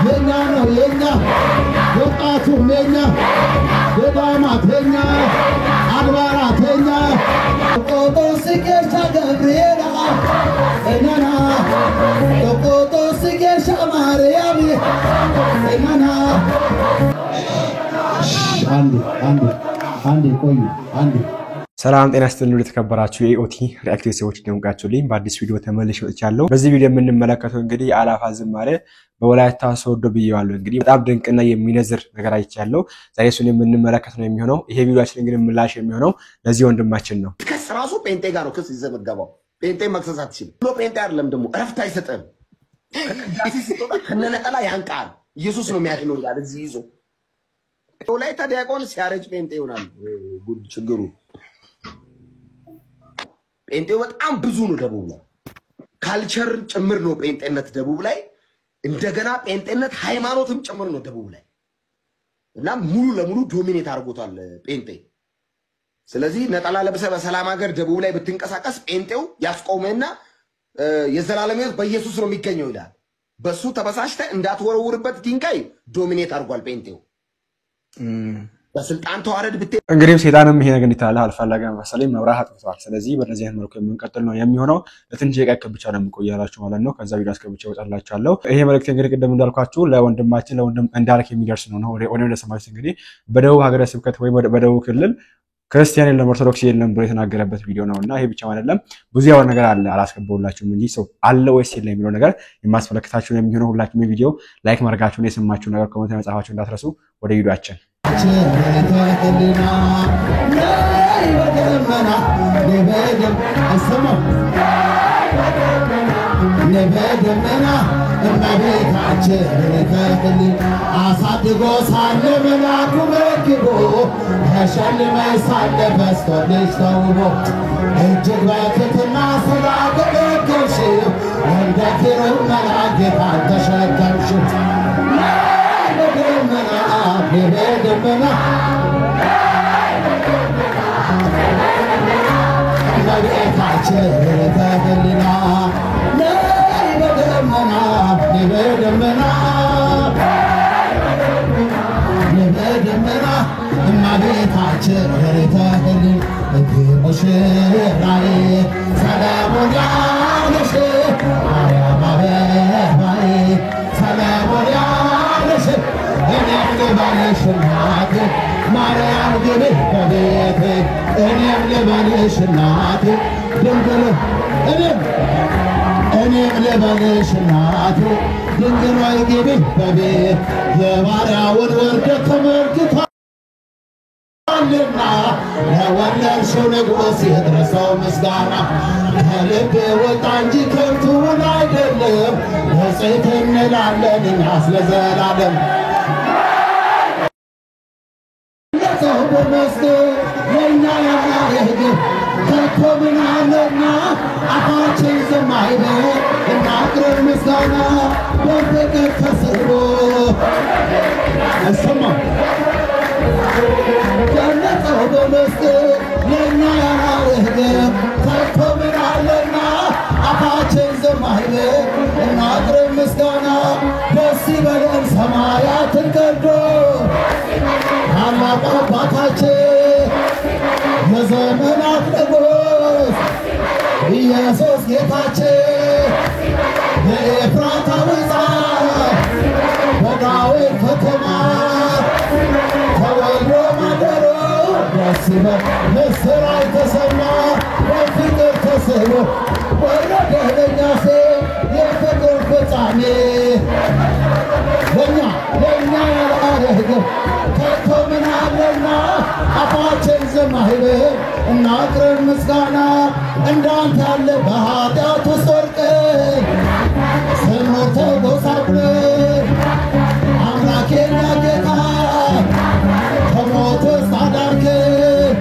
የኛ ነው የኛ ወጣቱ የኛ ገዳማት የኛ አድባራት የኛ ቆጦስ ጌሻ ገብርኤል እኛና ቆጦስ ጌሻ ማርያም እኛና አንዴ ቆዩ አንዴ ሰላም ጤና ይስጥልኝ ለተከበራችሁ የኢኦቲ ሪአክቲቭ ሰዎች እንደምቃችሁልኝ በአዲስ ቪዲዮ ተመልሼ መጥቻለሁ። በዚህ ቪዲዮ የምንመለከተው እንግዲህ አላፋ ዝማሬ በወላይታ ሶዶ ብየዋለሁ። እንግዲህ በጣም ድንቅና የሚነዝር ነገር አይቻለሁ። ዛሬ እሱን የምንመለከት ነው የሚሆነው። ይሄ ቪዲዮአችን እንግዲህ ምላሽ የሚሆነው ለዚህ ወንድማችን ነው። ከስራሱ ጴንጤ ጋር ነው ክስ ይዘመገባው። ጴንጤ መክሰስ አትችልም ብሎ ጴንጤ አይደለም ደግሞ እረፍት አይሰጥም። ከነነጠላ ያንቃል። ኢየሱስ ነው የሚያድነው ይላል እዚህ ይዞ ወላይታ ዲያቆን ሲያረጅ ጴንጤ ይሆናል። ጉድ ችግሩ ጴንጤው በጣም ብዙ ነው። ደቡብ ላይ ካልቸር ጭምር ነው ጴንጤነት ደቡብ ላይ እንደገና ጴንጤነት ሃይማኖትም ጭምር ነው ደቡብ ላይ እና ሙሉ ለሙሉ ዶሚኔት አድርጎታል ጴንጤ። ስለዚህ ነጠላ ለብሰ በሰላም ሀገር ደቡብ ላይ ብትንቀሳቀስ ጴንጤው ያስቆመና የዘላለም ሕይወት በኢየሱስ ነው የሚገኘው ይላል። በሱ ተበሳሽተ እንዳትወረውርበት ድንጋይ ዶሚኔት አድርጓል ጴንጤው በስልጣን ተዋረድ ብት እንግዲህ ሰይጣንም ይሄ ነገር እንዲታላ አልፈለገም መሰለኝ መብራት አጥፍቷል። ስለዚህ በእነዚህ አይነት መልኩ የምንቀጥል ነው የሚሆነው። ለትንሽ ደቂቃ ብቻ ነው የምቆያላችሁ ማለት ነው። ከዛ ቪዲዮ አስገብቼ እወጣላችኋለሁ። ይሄ መልእክት እንግዲህ ቅድም እንዳልኳችሁ ለወንድማችን እንዳርክ የሚደርስ ነው ወደ ለሰማችሁ እንግዲህ በደቡብ ሀገረ ስብከት ወይ በደቡብ ክልል ክርስቲያን የለም ኦርቶዶክስ የለም ብሎ የተናገረበት ቪዲዮ ነውና ይሄ ብቻ አይደለም ብዙ ያው ነገር አለ አላስገባውላችሁም እንጂ ሰው አለ ወይስ የለም የሚለው ነገር የማስፈልክታችሁ ነው የሚሆነው። ሁላችሁም ቪዲዮ ላይክ ማድረጋችሁን የሰማችሁ ነገር ኮሜንት መጻፋችሁን እንዳትረሱ። ወደ ቪዲዮአችን nebedemena እመቤታችን ተክልኝ አሳድጎ ሳለ መላኩ መግቦ ተሸልመሽ ሳለ በስቶልሽ ተውቦ እጅግ በትሕትና ስላገለገልሽው እንደ ኪሩብ መልአክ ጌታን ተሸከምሽው። nebedemena እመቤታችን ተክልኝ nebedemena እመቤታችን ተክልኝ ሙሽራዬ ሰለሞን ያለሽ ማርያም አበባዬ ሰለሞን ያለሽ እኔም ልበልሽ እናቴ ማርያም ግቢ በቤቴ እኔም ልበልሽ እናቴ ድንግል እኔም ልበልሽ እናቴ ድንግል ሆይ ግቢ በቤት የባሪያውን ውርደት ተመልክቷልና ለወለድሽው ንጉሥ ይድረሰው ምስጋና። ከልቤ ወጣ እንጂ ከንቱን አይደለም ንጽሕት እንላለን እኛስ ለዘላለም። ለሰው በመስገን ለእኛ ያማረግ ከቶ ምን አለና አፋችን ዝም አይበል እናቅርብ ምስጋና በፍቅር ተስቦ አይሰማም። ገለጸው በመስገን ለእኛ ያማረግ ከቶ ምን አለና አፋችን ዝም አይበል እናቅርብ ምስጋና። ደስ ይበለን ሰማያትን ቀዶ ታላቁ አባታችን የዘመናት ንጉሥ ኢየሱስ ጌታችን የኤፍራታው ጻር በዳዊት ከተማ ተወልዶ ማደሮ ደስ ይበል ምስራች ተሰማ በፍቅር ተስቦ ወረደ ለእኛ የፍቅር ፍጻሜ ለእኛ ያላረገው ከቶ ምን አለና አፋችን ዝም አይበል እናቅርብ ምስጋና። እንዳንተ ያለ በኃጢአት ውስጥ ወድቀን ስንኖር ተጎሳቁለን አምላኬና ጌታ ከሞት ውስጥ አዳንከን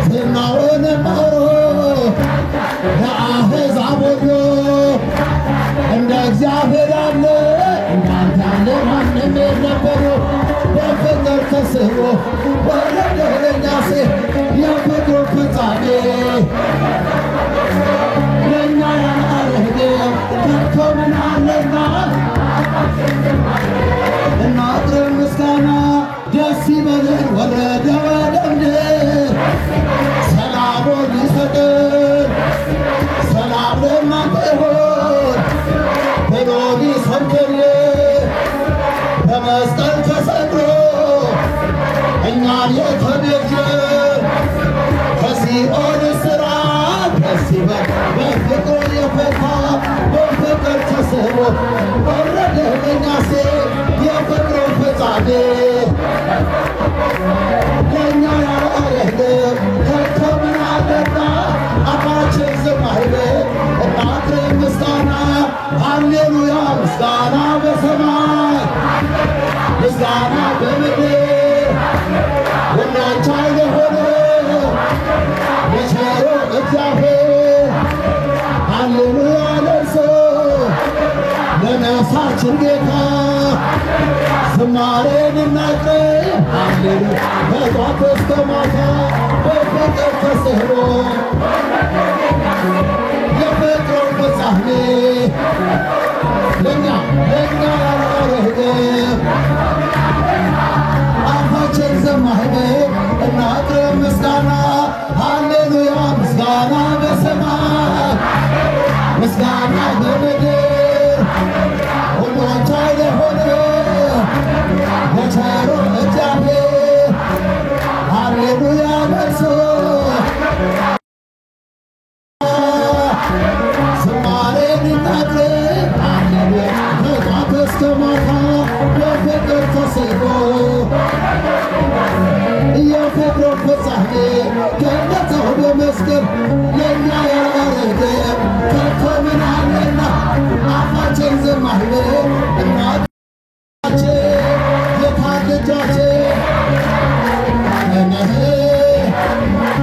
ዝናውንም አውሮ ለአሕዛብ ሁሉ እንደ እግዚአብሔር ያለ እንዳንተ ያለ ማንም የነበሩ በፍቅር ተስቦ ወረደ ለእኛ የፍቅር ፍጻሜ ለእኛ ያላረገው ከቶ ምን አለና ይበለን ወረደ ወደ ምድር ሰላሙን ሊሰጠን ሰላም ለእናንተ ይሁን ብሎ ሊሰብክልን በመስቀል ተሰቅሎ እኛን የተቤዠን ከሲኦል እስራት ከሲኦል በፍቅሩ የፈታ በፍቅር ተስቦ ወረደ ለእኛ ሲል የፍቅሩ ፍጻሜ ለእኛ ያላረገ ከቶ ምን አለና አፋችን ዝም አይበል እናቅርብ ምስጋና ሃሌሉያ ምስጋና በሰማይ ምስጋና በምድር ሁሉን ቻይ ለሆነ የቸሩ እግዚአብሔር ሃሌሉያ ለእርሱ ለነፍሳችን ጌታ ዝማሬን እናቅርብ ሃሌሉያ ከጧት እስከ ማታ በፍቅር ተስቦ የፍቅሩን ፍጻሜ ለእኛ ያላረገ አፋችን ዝም አይበል እናቅርብ ምስጋና ሃሌሉያ ምስጋና በሰማይ ምስጋና በምድር ሁሉን ቻይ ለሆነ ለቸሩ እግዚአብሔር ሃሌሉያ ለእርሱ ዝማሬን እናቅርብ ሃሌሉያ ከጧት እስከ ማታ በፍቅር ተስቦ የፍቅሩን ፍጻሜ ገለጸው በመስቀል ለእኛ ያላረገ ከቶ ምን አለና አፋችን ዝም አይበል እናታችን የታን ልጃችን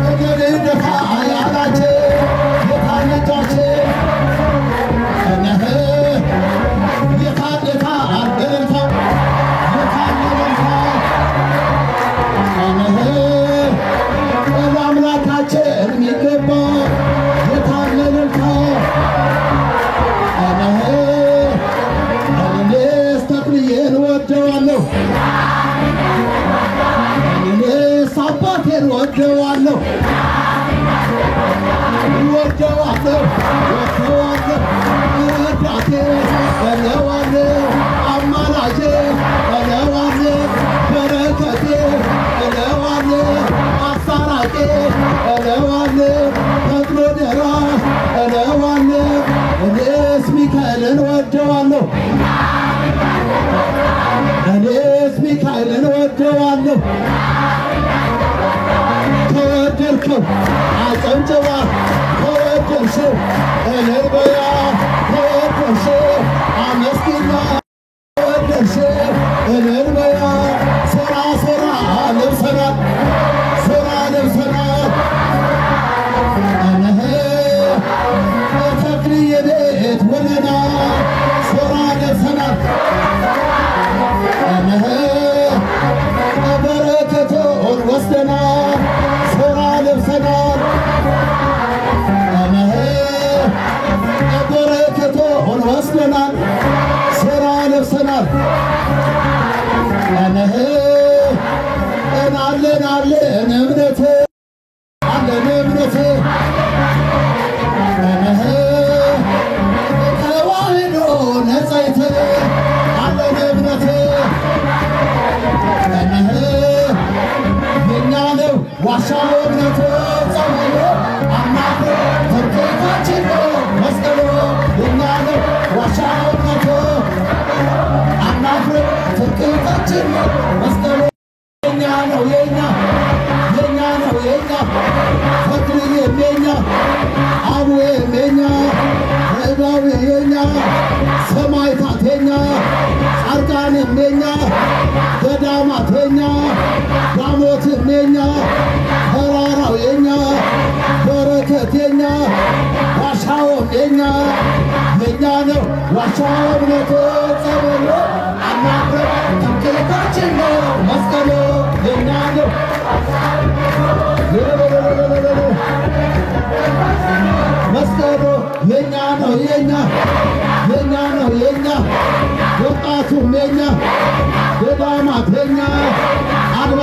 እገሌ ደፋ ያላችን የታን ልጃችን የታን ልታ አልልታ የታን ልልታ ለአምላካችን የሚገባ የታን ልልታ እኔስ ተክልዬን ወደዋለሁ እኔስ አባቴን ወደዋለሁ ረዳቴ እለዋለሁ አማላጄ እለዋለሁ በረከቴ እለዋለሁ አሳራቄ እለዋለሁ ፈጥኖ ደራሽ እለዋለሁ እኔስ ሚካኤልን ወደዋለሁ እኔስ ሚካኤልን ወደዋለሁ ከወደድከው አጨብጭባ ከወደድሽው እልል በያ ከወደድሽው አመስግና ከወደድሽው እልል በያ ሥራ ለብሰናል ሥራ ለብሰናል ተክልዬ ቤት ውለናል ሥራ ለብሰናል በረከቱን ወስደናል ሥራ ለብሰናል በረከቱን ወስደናል ሥራ ለብሰናል አለን እምነት አለን እምነት ተዋህዶ ነጻይት አለን እምነት የኛ ነው ዋሻው እምነት ጸበሎ አናት ትምክህታችን ነው መስቀሉ የኛ ነው ዋሻው እምነት አናት ትምክህታችን ነው መስቀሉ የኛ ነው የኛ ነው የኛ ፈክርዬም የኛ አቡዬም የኛ ረዳዊ የኛ ሰማዕታት የኛ ጻድቃንም የኛ ገዳማት የኛ ዳሞትም የኛ ተራራው የኛ በረከት የኛ ዋሻውም የኛ ነው ዋሻው እምነት ጸበሎ አናግረን ትምክህታችን ነው መስቀሉ የኛ ነው መስቀሉ የኛ ነው የኛ ነው የኛ ወጣቱም የኛ ገዳማት የኛ አድባ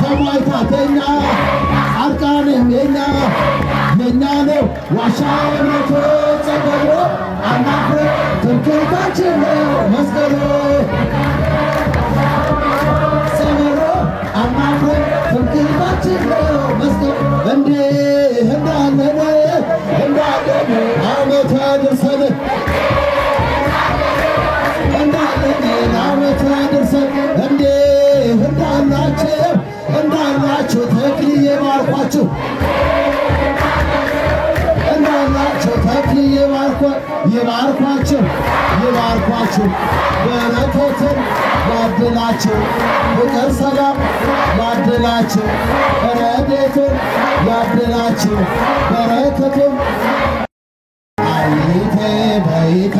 ሰማዕታተኛ ጻድቃንም የኛ ነው ዋሻው ነቶ ጸበሎ አናፍር ትምክህታችን ነው መስቀሉ ሰበሮ አናፍር ትምክህታችን ነው መስቀሉ እንዲህ እንዳለን ዓመት ያድርሰን እንዳለን ዓመት ያድርሰን እንዲህ እንዳላችሁ ተክልዬ ባርኳችሁ እንዳላችሁ ተክልዬ ይባርኳችሁ በረከትን ያድላችሁ ፍቅር ሰላም ያድላችሁ ረድኤቱን ያድላችሁ በረከቱን አይተ በይተ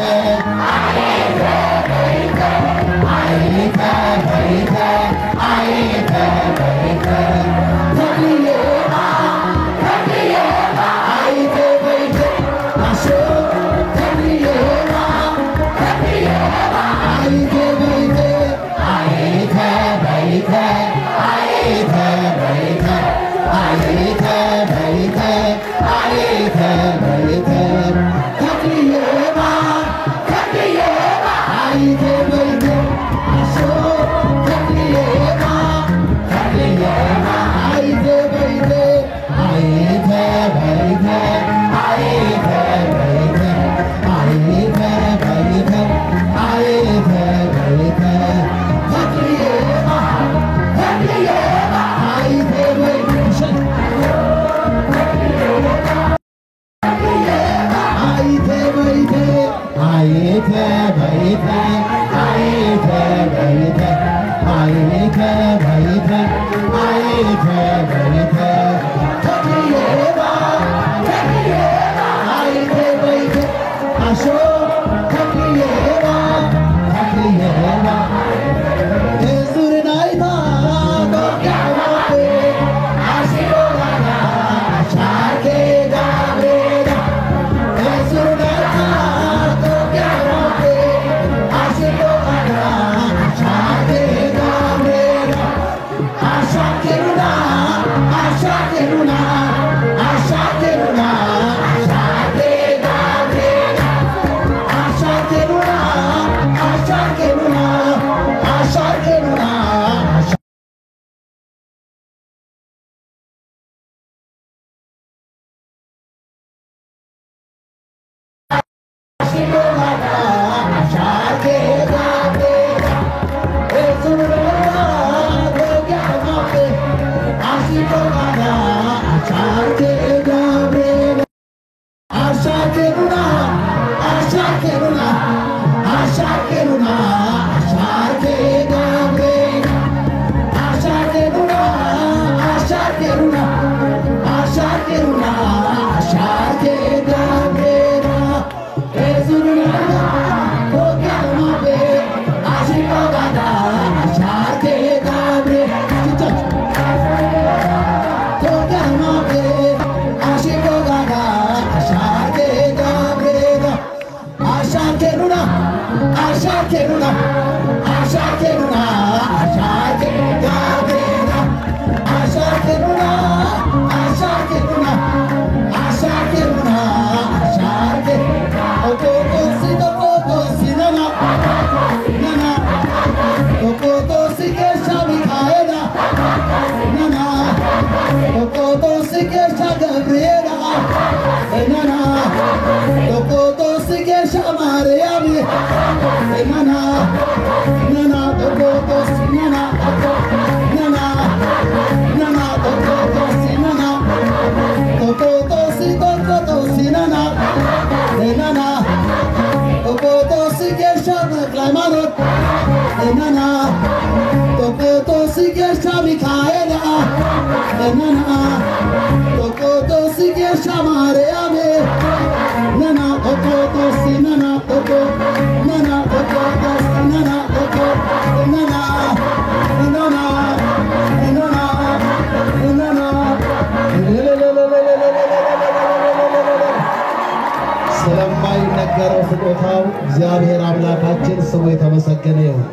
ስለማይነገረው ስጦታው እግዚአብሔር አምላካችን ስሙ የተመሰገነ ይሁን።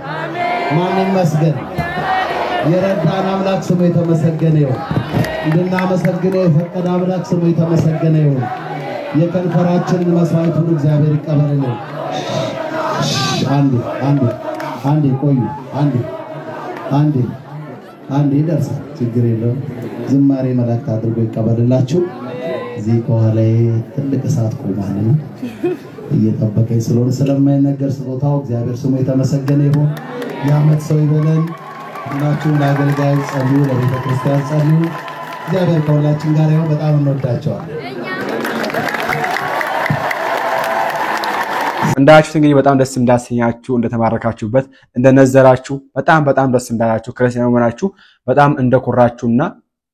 ማን ይመስገን? የረዳን አምላክ ስሙ የተመሰገነ ይሁን እንድናመሰግነው የፈቀደ አምላክ ስሙ የተመሰገነ ይሁን የከንፈራችንን መስዋዕቱን እግዚአብሔር ይቀበልልን አንዴ ቆዩ አንዴ ይደርሳል ችግር የለውም ዝማሬ መላእክት አድርጎ ይቀበልላችሁ እዚህ ከኋላ ትልቅ እሳት ቆሟልና እየተጠበቀኝ ስለሆነ ስለማይነገር ስጦታው እግዚአብሔር ስሙ የተመሰገነ ይሁን ያመት ሰው ይበለን ሁላችሁም ለአገልጋይ ጸልዩ ለቤተ ክርስቲያን ጸልዩ እግዚአብሔር ከሁላችን ጋር ይሁን በጣም እንወዳቸዋለን እንዳያችሁት እንግዲህ በጣም ደስ እንዳሰኛችሁ እንደተማረካችሁበት እንደነዘራችሁ በጣም ደስ እንዳላችሁ ክርስቲያኖች ሆናችሁ በጣም እንደኮራችሁና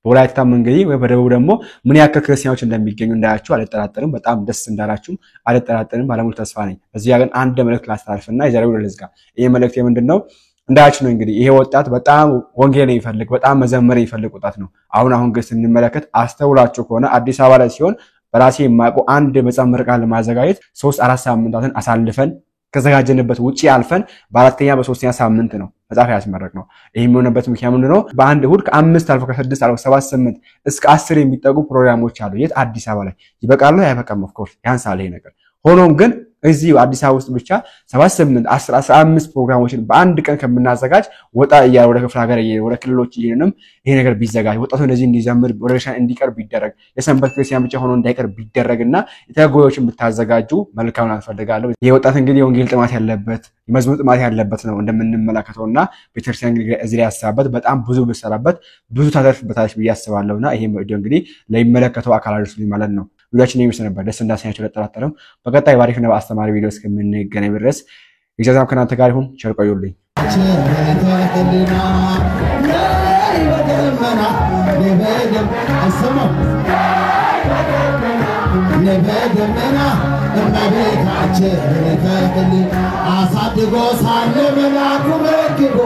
በወላይታም እንግዲህ ወይ በደቡብ ደግሞ ምን ያክል ክርስቲያኖች እንደሚገኙ እንዳያችሁ አልጠራጠርም በጣም ደስ እንዳላችሁ አልጠራጠርም ባለሙሉ ተስፋ ነኝ እዚህ ጋር አንድ መልእክት ላስተላልፍና የዛሬው ለዝጋ ይሄ መልእክት ምንድነው እንዳያችሁ ነው እንግዲህ ይሄ ወጣት በጣም ወንጌልን ይፈልግ በጣም መዘመር ይፈልግ ወጣት ነው አሁን ግን ስንመለከት አስተውላችሁ ከሆነ አዲስ አበባ ላይ ሲሆን በራሴ የማቆ አንድ መጻምር ቃል ማዘጋጀት 3-4 ሳምንታትን አሳልፈን ከዘጋጀንበት ውጪ አልፈን በአራተኛ በሶስተኛ ሳምንት ነው መጻፍ ያስመረቅ ነው ይሄም የሆነበት ምክንያት ምንድነው በአንድ እሁድ ከ5 አልፎ ከ6 አልፎ 7 8 እስከ 10 የሚጠጉ ፕሮግራሞች አሉ የት አዲስ አበባ ላይ ይበቃል ነው አይበቃም ኦፍ ኮርስ ያንሳል ይሄ ነገር ሆኖም ግን እዚህ አዲስ አበባ ውስጥ ብቻ 7 8 10 15 ፕሮግራሞችን በአንድ ቀን ከመናዘጋጅ ወጣ ይያል ወደ ክፍለ ሀገር ወደ ክልሎች ይሄንም ይሄ ነገር ቢዘጋጅ ወጣቱ እንደዚህ እንዲዘምር ወደ ሻን እንዲቀርብ ቢደረግ የሰንበት ክርስቲያን ብቻ ሆኖ እንዳይቀርብ ቢደረግና የተጎዮችን ብታዘጋጁ መልካም አፈልጋለሁ ይሄ ወጣት እንግዲህ ወንጌል ጥማት ያለበት መዝሙር ጥማት ያለበት ነው እንደምንመለከተውና ቤተክርስቲያን እዚህ ላይ ያሳበት በጣም ብዙ ብሰራበት ብዙ ታተርፍበታለች በያስባለውና ይሄ ቪዲዮ እንግዲህ ለሚመለከተው አካል አድርሱልኝ ማለት ነው ቪዲዮችን የሚሰራ ነበር ደስ እንዳሰኛችሁ ለተጠራጠረም በቀጣይ ባሪክና በአስተማሪ ቪዲዮ እስከምንገናኝ ድረስ እግዚአብሔር ከናንተ ጋር ይሁን ቸር ቆዩልኝ nebedemena እመቤታችን ተክል አሳድጎ ሳለ መላኩ መግቦ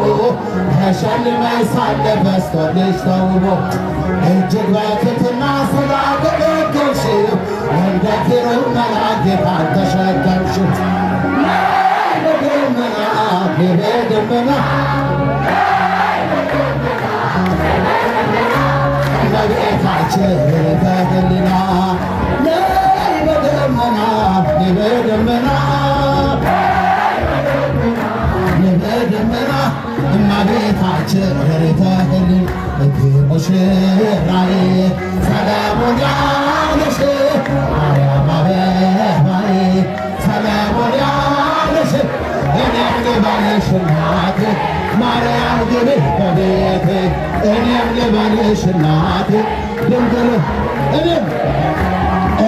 ተሸልመይ ሳለ በስቶልሽ ተውቦ እጅግ በትሕትና ስላገለገልሽው እንደ ኪሩብ መልአክ ጌታን ተሸከምሽው nebedemena እመቤታችን ተክልና nebedemena እመቤታችን ተክል ሙሽራዬ ሰላሙን ያለሽ ማርያም አበባዬ ሰላሙን ያለሽ እኔም ልበልሽ እናቴ ማርያም ግቢ በቤቴ እኔም ልበልሽ እናቴ ድንግል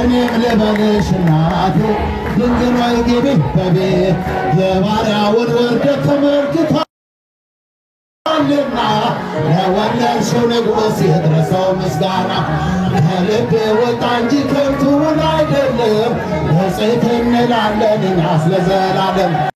እኔም ልበልሽ እናቴ ድንግል ሆይ ግቢ በቤት የባሪያውን ውርደት ተመልክቷልና ለወለድሽው ንጉሥ ይድረሰው ምስጋና ከልቤ ወጣ እንጂ ከንቱን አይደለም ንጽሕት እንላለን እኛስ ለዘላለም